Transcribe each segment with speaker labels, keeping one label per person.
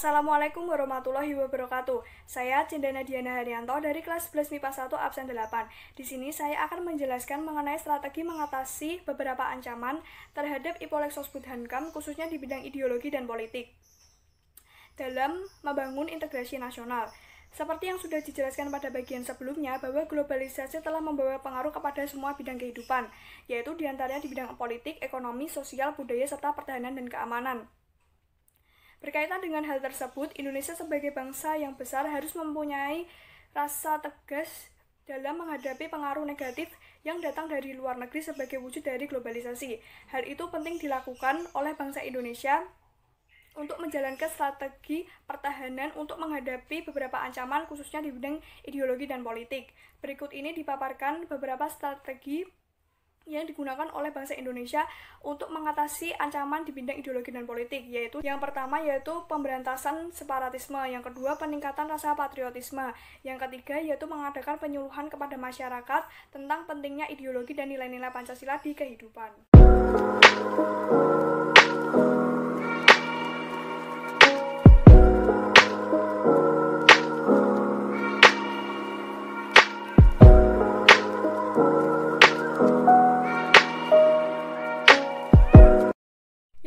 Speaker 1: Assalamualaikum warahmatullahi wabarakatuh. Saya Cindana Diana Haryanto dari kelas 11 MIPA 1 absen 8. Di sini saya akan menjelaskan mengenai strategi mengatasi beberapa ancaman terhadap Ipolexosbudhankam khususnya di bidang ideologi dan politik dalam membangun integrasi nasional. Seperti yang sudah dijelaskan pada bagian sebelumnya, bahwa globalisasi telah membawa pengaruh kepada semua bidang kehidupan, yaitu diantaranya di bidang politik, ekonomi, sosial, budaya, serta pertahanan dan keamanan. Berkaitan dengan hal tersebut, Indonesia sebagai bangsa yang besar harus mempunyai rasa tegas dalam menghadapi pengaruh negatif yang datang dari luar negeri sebagai wujud dari globalisasi. Hal itu penting dilakukan oleh bangsa Indonesia untuk menjalankan strategi pertahanan untuk menghadapi beberapa ancaman khususnya di bidang ideologi dan politik. Berikut ini dipaparkan beberapa strategi yang digunakan oleh bangsa Indonesia untuk mengatasi ancaman di bidang ideologi dan politik, yaitu yang pertama yaitu pemberantasan separatisme, yang kedua peningkatan rasa patriotisme, yang ketiga yaitu mengadakan penyuluhan kepada masyarakat tentang pentingnya ideologi dan nilai-nilai Pancasila di kehidupan.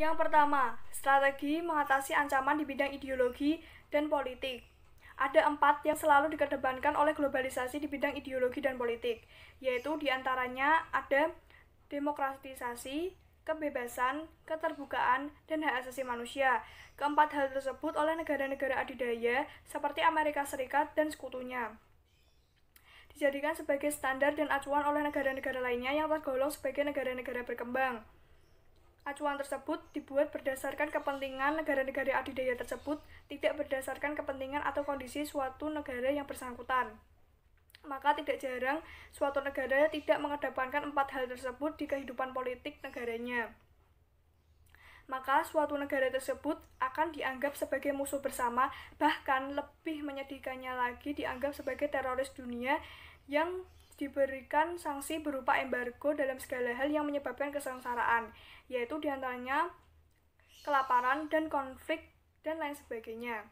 Speaker 1: Yang pertama, strategi mengatasi ancaman di bidang ideologi dan politik. Ada 4 yang selalu dikedepankan oleh globalisasi di bidang ideologi dan politik, yaitu diantaranya ada demokratisasi, kebebasan, keterbukaan, dan hak asasi manusia. Keempat hal tersebut oleh negara-negara adidaya seperti Amerika Serikat dan sekutunya dijadikan sebagai standar dan acuan oleh negara-negara lainnya yang tergolong sebagai negara-negara berkembang. Acuan tersebut dibuat berdasarkan kepentingan negara-negara adidaya tersebut, tidak berdasarkan kepentingan atau kondisi suatu negara yang bersangkutan. Maka tidak jarang suatu negara tidak mengedepankan 4 hal tersebut di kehidupan politik negaranya. Maka suatu negara tersebut akan dianggap sebagai musuh bersama, bahkan lebih menyedihkannya lagi dianggap sebagai teroris dunia yang diberikan sanksi berupa embargo dalam segala hal yang menyebabkan kesengsaraan, yaitu diantaranya kelaparan dan konflik dan lain sebagainya.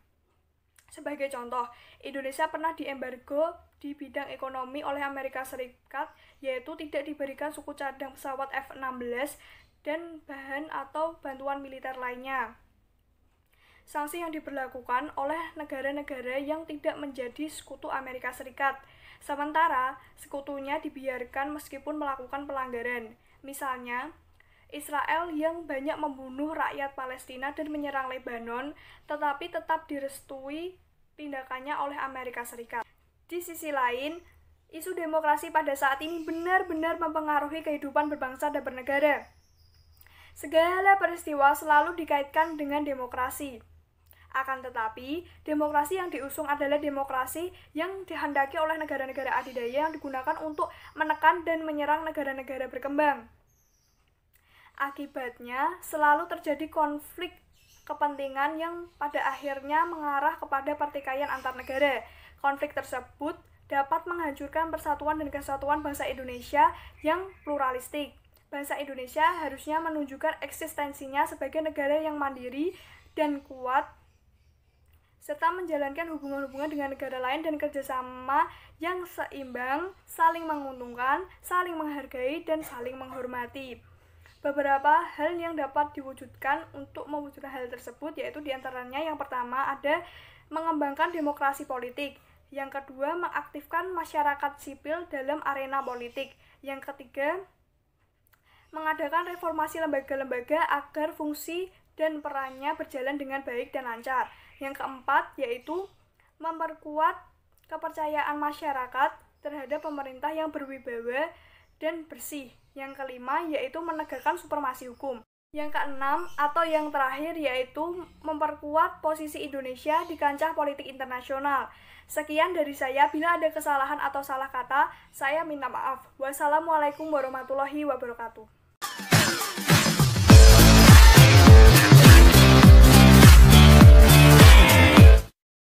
Speaker 1: Sebagai contoh, Indonesia pernah diembargo di bidang ekonomi oleh Amerika Serikat, yaitu tidak diberikan suku cadang pesawat F-16 dan bahan atau bantuan militer lainnya. Sanksi yang diberlakukan oleh negara-negara yang tidak menjadi sekutu Amerika Serikat. Sementara, sekutunya dibiarkan meskipun melakukan pelanggaran. Misalnya, Israel yang banyak membunuh rakyat Palestina dan menyerang Lebanon, tetapi tetap direstui tindakannya oleh Amerika Serikat. Di sisi lain, isu demokrasi pada saat ini benar-benar mempengaruhi kehidupan berbangsa dan bernegara. Segala peristiwa selalu dikaitkan dengan demokrasi. Akan tetapi, demokrasi yang diusung adalah demokrasi yang dihendaki oleh negara-negara adidaya yang digunakan untuk menekan dan menyerang negara-negara berkembang. Akibatnya, selalu terjadi konflik kepentingan yang pada akhirnya mengarah kepada pertikaian antar negara. Konflik tersebut dapat menghancurkan persatuan dan kesatuan bangsa Indonesia yang pluralistik. Bangsa Indonesia harusnya menunjukkan eksistensinya sebagai negara yang mandiri dan kuat, serta menjalankan hubungan-hubungan dengan negara lain dan kerjasama yang seimbang, saling menguntungkan, saling menghargai, dan saling menghormati. Beberapa hal yang dapat diwujudkan untuk mewujudkan hal tersebut yaitu diantaranya yang pertama ada mengembangkan demokrasi politik, yang kedua mengaktifkan masyarakat sipil dalam arena politik, yang ketiga mengadakan reformasi lembaga-lembaga agar fungsi dan perannya berjalan dengan baik dan lancar. Yang keempat yaitu memperkuat kepercayaan masyarakat terhadap pemerintah yang berwibawa dan bersih. Yang kelima yaitu menegakkan supremasi hukum. Yang keenam atau yang terakhir yaitu memperkuat posisi Indonesia di kancah politik internasional. Sekian dari saya, bila ada kesalahan atau salah kata, saya minta maaf. Wassalamualaikum warahmatullahi wabarakatuh.